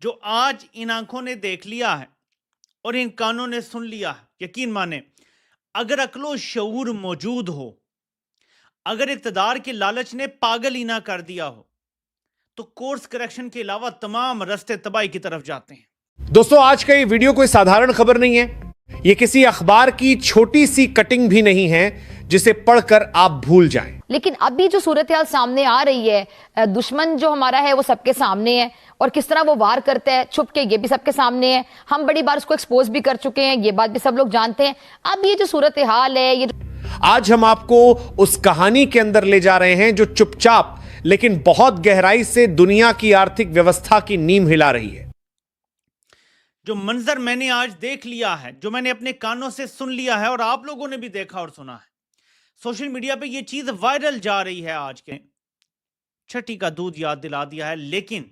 जो आज इन आंखों ने देख लिया है और इन कानों ने सुन लिया है, यकीन माने अगर अक्लो शऊर मौजूद हो, अगर इक़्तिदार के लालच ने पागल ही ना कर दिया हो, तो कोर्स करेक्शन के अलावा तमाम रास्ते तबाही की तरफ जाते हैं। दोस्तों, आज का ये वीडियो कोई साधारण खबर नहीं है। ये किसी अखबार की छोटी सी कटिंग भी नहीं है जिसे पढ़कर आप भूल जाएं। लेकिन अभी जो सूरत हाल सामने आ रही है, दुश्मन जो हमारा है वो सबके सामने है और किस तरह वो वार करता है छुप के, ये भी सबके सामने है। हम बड़ी बार उसको एक्सपोज भी कर चुके हैं, ये बात भी सब लोग जानते हैं। अब ये जो सूरत हाल है, ये आज हम आपको उस कहानी के अंदर ले जा रहे हैं जो चुपचाप लेकिन बहुत गहराई से दुनिया की आर्थिक व्यवस्था की नींव हिला रही है। जो मंजर मैंने आज देख लिया है, जो मैंने अपने कानों से सुन लिया है और आप लोगों ने भी देखा और सुना है, सोशल मीडिया पे ये चीज वायरल जा रही है। आज के छठी का दूध याद दिला दिया है, लेकिन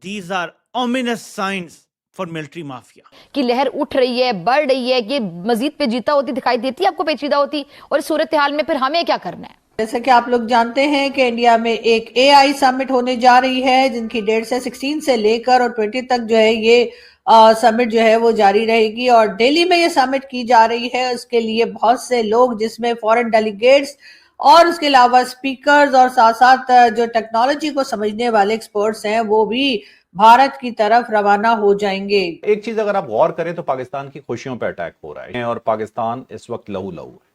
these are ominous signs for military mafia की लहर उठ रही है, बढ़ रही है। ये मजीद पेचीदा होती दिखाई देती है आपको, पेचीदा होती। और इस सूरत हाल में फिर हमें क्या करना है? जैसे कि आप लोग जानते हैं कि इंडिया में एक एआई समिट होने जा रही है, जिनकी डेट से 16 से लेकर और 20 तक जो है ये समिट जो है वो जारी रहेगी और दिल्ली में ये समिट की जा रही है। उसके लिए बहुत से लोग, जिसमें फॉरेन डेलीगेट्स और उसके अलावा स्पीकर्स और साथ साथ जो टेक्नोलॉजी को समझने वाले एक्सपर्ट्स हैं, वो भी भारत की तरफ रवाना हो जाएंगे। एक चीज अगर आप गौर करें तो पाकिस्तान की खुशियों पर अटैक हो रहा है और पाकिस्तान इस वक्त लहू लहू है।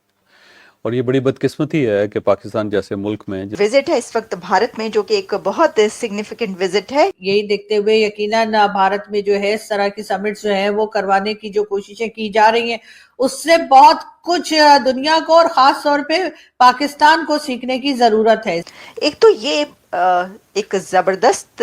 और ये बड़ी बदकिस्मती है कि पाकिस्तान जैसे मुल्क में विजिट है इस वक्त भारत में, जो कि एक बहुत सिग्निफिकेंट विजिट है। यही देखते हुए यकीनन भारत में जो है इस तरह की समिट्स जो है वो करवाने की जो कोशिशें की जा रही हैं, उससे बहुत कुछ दुनिया को और खास तौर पे पाकिस्तान को सीखने की जरूरत है। एक तो ये एक जबरदस्त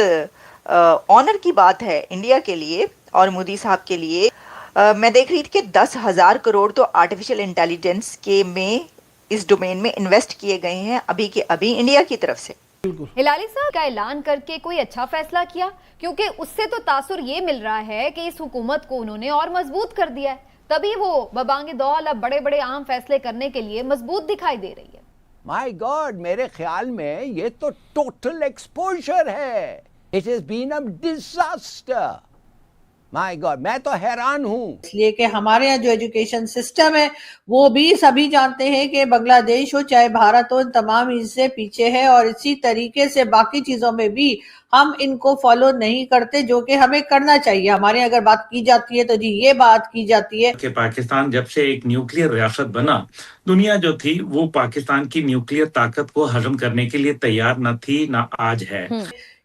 ऑनर की बात है इंडिया के लिए और मोदी साहब के लिए। मैं देख रही थी कि 10,000 करोड़ तो आर्टिफिशियल इंटेलिजेंस के में इस डोमेन में इन्वेस्ट किए गए हैं अभी के अभी इंडिया की तरफ से। हिलाली साहब का ऐलान करके कोई अच्छा फैसला किया, क्योंकि उससे तो तासुर ये मिल रहा है कि इस हुकूमत को उन्होंने और मजबूत कर दिया है, तभी वो बबांगे दौल अब बड़े बड़े आम फैसले करने के लिए मजबूत दिखाई दे रही है। माय गॉड, मेरे ख्याल में ये तो टोटल एक्सपोजर है। It has been a disaster. My god, मैं तो हैरान हूं। इसलिए कि हमारे यहाँ जो एजुकेशन सिस्टम है वो भी सभी जानते हैं कि बांग्लादेश हो चाहे भारत हो, इन तमाम इससे पीछे है और इसी तरीके से बाकी चीजों में भी हम इनको फॉलो नहीं करते, जो कि हमें करना चाहिए। हमारे यहाँ अगर बात की जाती है तो जी ये बात की जाती है कि पाकिस्तान जब से एक न्यूक्लियर रियासत बना, दुनिया जो थी वो पाकिस्तान की न्यूक्लियर ताकत को हजम करने के लिए तैयार न थी, न आज है।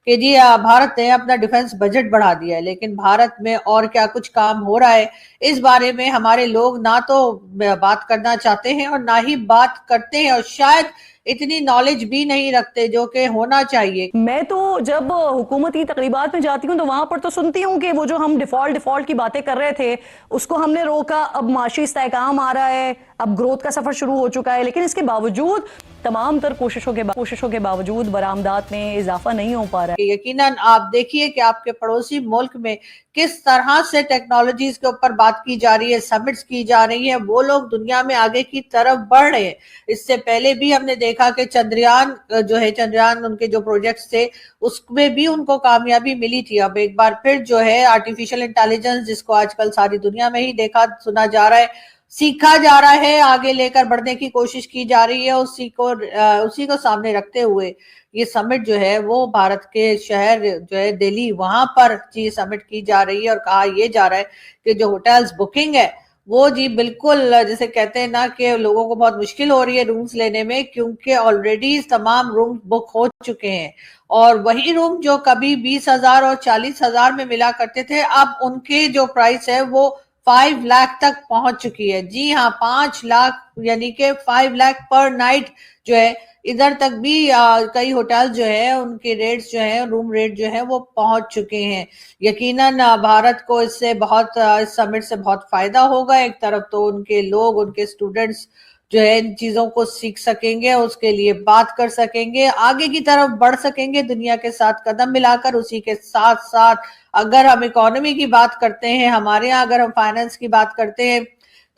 कि जी भारत ने अपना डिफेंस बजट बढ़ा दिया है, लेकिन भारत में और क्या कुछ काम हो रहा है इस बारे में हमारे लोग ना तो बात करना चाहते हैं और ना ही बात करते हैं और शायद इतनी नॉलेज भी नहीं रखते जो कि होना चाहिए। मैं तो जब हुकूमत की तकरीबात में जाती हूँ तो वहां पर तो सुनती हूँ कि वो जो हम डिफॉल्ट की बातें कर रहे थे उसको हमने रोका, अब माशी इस्तेहकाम आ रहा है, अब ग्रोथ का सफर शुरू हो चुका है। लेकिन इसके बावजूद तमाम तर कोशिशों के बावजूद बरामदात में इजाफा नहीं हो पा रहा है। यकीनन आप देखिए कि आपके पड़ोसी मुल्क में किस तरह से टेक्नोलॉजीज के ऊपर बात की जा रही है, समिट्स की जा रही है, वो लोग दुनिया में आगे की तरफ बढ़ रहे हैं। इससे पहले भी हमने देखा कि चंद्रयान उनके जो प्रोजेक्ट्स थे उसमें भी उनको कामयाबी मिली थी। अब एक बार फिर जो है आर्टिफिशियल इंटेलिजेंस, जिसको आजकल सारी दुनिया में ही देखा सुना जा रहा है, सीखा जा रहा है, आगे लेकर बढ़ने की कोशिश की जा रही है, उसी को सामने रखते हुए ये समिट जो है वो भारत के शहर जो है दिल्ली, वहां पर ये समिट की जा रही है। और कहा यह जा रहा है कि जो होटल्स बुकिंग है वो जी बिल्कुल जैसे कहते हैं ना कि लोगों को बहुत मुश्किल हो रही है रूम्स लेने में, क्योंकि ऑलरेडी तमाम रूम बुक हो चुके हैं और वही रूम जो कभी 20,000 और 40,000 में मिला करते थे, अब उनके जो प्राइस है वो 5 लाख तक पहुंच चुकी है। जी हाँ, 5 लाख यानी कि 5 लाख पर नाइट जो है। इधर तक भी कई होटल जो है उनके रेट्स जो है, रूम रेट जो है वो पहुंच चुके हैं। यकीनन भारत को इससे इस समिट से बहुत फायदा होगा। एक तरफ तो उनके लोग, उनके स्टूडेंट्स जो है इन चीजों को सीख सकेंगे, उसके लिए बात कर सकेंगे, आगे की तरफ बढ़ सकेंगे दुनिया के साथ कदम मिलाकर। उसी के साथ साथ अगर हम इकोनॉमी की बात करते हैं, हमारे यहाँ अगर हम फाइनेंस की बात करते हैं,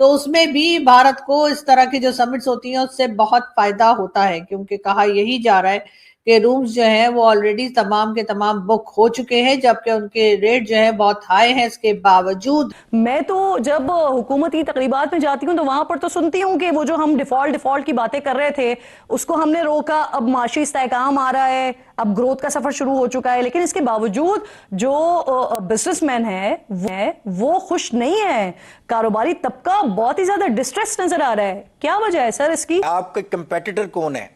तो उसमें भी भारत को इस तरह की जो समिट्स होती हैं उससे बहुत फायदा होता है, क्योंकि कहा यही जा रहा है के रूम्स जो हैं वो ऑलरेडी तमाम के तमाम बुक हो चुके हैं, जबकि उनके रेट जो है बहुत हाई हैं। इसके बावजूद मैं तो जब हुकूमती तकरीबात में जाती हूँ तो वहां पर तो सुनती हूँ कि वो जो हम डिफॉल्ट की बातें कर रहे थे उसको हमने रोका, अब माशी इस्तेहकाम आ रहा है, अब ग्रोथ का सफर शुरू हो चुका है। लेकिन इसके बावजूद जो बिजनेसमैन है वो खुश नहीं है, कारोबारी तबका बहुत ही ज्यादा डिस्ट्रेस नजर आ रहा है। क्या वजह है सर इसकी? आपका कंपेटिटर कौन है?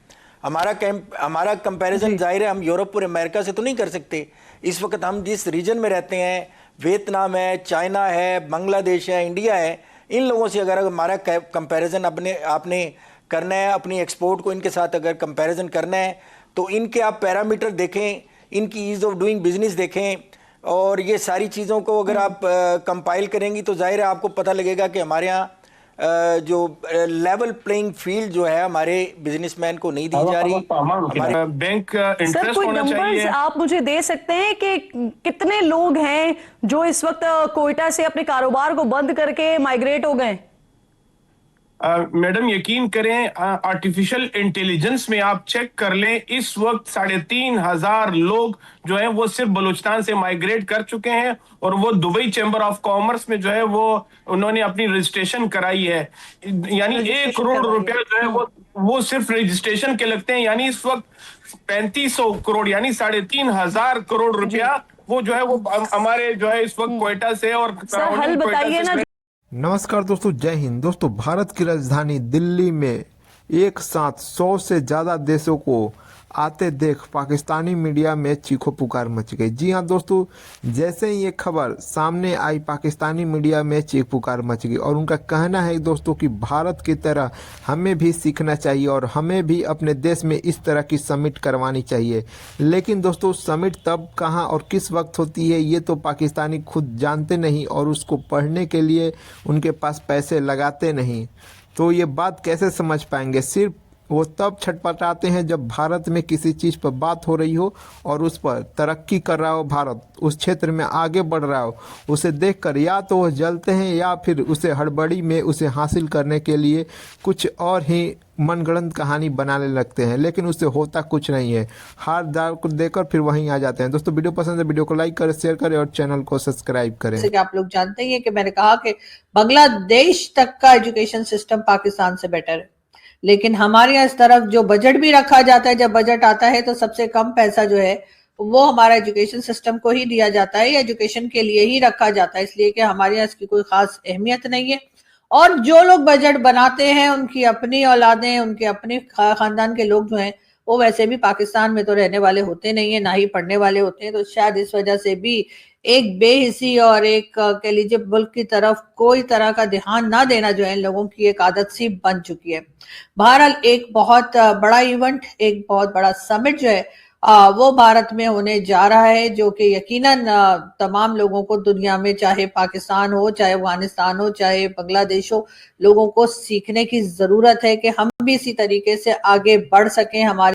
हमारा कंपैरिजन जाहिर है हम यूरोप और अमेरिका से तो नहीं कर सकते। इस वक्त हम जिस रीजन में रहते हैं, वियतनाम है, चाइना है, बांग्लादेश है, इंडिया है, इन लोगों से अगर हमारा कंपैरिजन आपने करना है, अपनी एक्सपोर्ट को इनके साथ अगर कंपैरिजन करना है तो इनके आप पैरामीटर देखें, इनकी ईज ऑफ डूइंग बिजनेस देखें, और ये सारी चीज़ों को अगर आप कंपाइल करेंगी तो जाहिर है आपको पता लगेगा कि हमारे यहाँ जो लेवल प्लेइंग फील्ड जो है हमारे बिजनेसमैन को नहीं दी जा रही। हमारे बैंक सर कोई नंबर्स आप मुझे दे सकते हैं कि कितने लोग हैं जो इस वक्त कोयटा से अपने कारोबार को बंद करके माइग्रेट हो गए? मैडम यकीन करें, आर्टिफिशियल इंटेलिजेंस में आप चेक कर लें, इस वक्त 3,500 लोग जो हैं वो सिर्फ बलूचिस्तान से माइग्रेट कर चुके हैं, और वो दुबई चैम्बर ऑफ कॉमर्स में जो है वो उन्होंने अपनी रजिस्ट्रेशन कराई है। यानी 1 करोड़ रुपया जो है वो सिर्फ रजिस्ट्रेशन के लगते हैं। यानी इस वक्त 3500 करोड़ यानी 3,500 करोड़ रुपया वो जो है वो हमारे जो है इस वक्त कोयटा से और हल बताइए ना। नमस्कार दोस्तों, जय हिंद। दोस्तों, भारत की राजधानी दिल्ली में एक साथ 100 से ज़्यादा देशों को आते देख पाकिस्तानी मीडिया में चीखो पुकार मच गई। जी हाँ दोस्तों, जैसे ही ये खबर सामने आई पाकिस्तानी मीडिया में चीख पुकार मच गई, और उनका कहना है दोस्तों कि भारत की तरह हमें भी सीखना चाहिए और हमें भी अपने देश में इस तरह की समिट करवानी चाहिए। लेकिन दोस्तों, समिट तब कहाँ और किस वक्त होती है ये तो पाकिस्तानी खुद जानते नहीं, और उसको पढ़ने के लिए उनके पास पैसे लगाते नहीं। तो ये बात कैसे समझ पाएंगे? सिर्फ वो तब छटपटाते हैं जब भारत में किसी चीज़ पर बात हो रही हो और उस पर तरक्की कर रहा हो भारत, उस क्षेत्र में आगे बढ़ रहा हो, उसे देखकर या तो वो जलते हैं या फिर उसे हड़बड़ी में उसे हासिल करने के लिए कुछ और ही मनगढ़ंत कहानी बनाने लगते हैं, लेकिन उससे होता कुछ नहीं है। हार दार को देकर फिर वहीं आ जाते हैं। दोस्तों, वीडियो पसंद है वीडियो को लाइक करें, शेयर करें और चैनल को सब्सक्राइब करें। जैसे कि आप लोग जानते ही हैं कि मैंने कहा कि बांग्लादेश तक का एजुकेशन सिस्टम पाकिस्तान से बेटर है, लेकिन हमारे यहाँ इस तरफ जो बजट भी रखा जाता है, जब बजट आता है तो सबसे कम पैसा जो है वो हमारा एजुकेशन सिस्टम को ही दिया जाता है, या एजुकेशन के लिए ही रखा जाता है, इसलिए कि हमारे यहाँ इसकी कोई खास अहमियत नहीं है। और जो लोग बजट बनाते हैं उनकी अपनी औलादें, उनके अपने खानदान के लोग जो हैं वो वैसे भी पाकिस्तान में तो रहने वाले होते नहीं है, ना ही पढ़ने वाले होते हैं। तो शायद इस वजह से भी एक बेहिसी और एक कह लीजिए मुल्क की तरफ कोई तरह का ध्यान ना देना जो है लोगों की एक आदत सी बन चुकी है। बहरहाल एक बहुत बड़ा इवेंट, एक बहुत बड़ा समिट जो है वो भारत में होने जा रहा है, जो कि यकीनन तमाम लोगों को दुनिया में, चाहे पाकिस्तान हो, चाहे अफगानिस्तान हो, चाहे बांग्लादेश हो, लोगों को सीखने की जरूरत है कि हम भी इसी तरीके से आगे बढ़ सकें। हमारे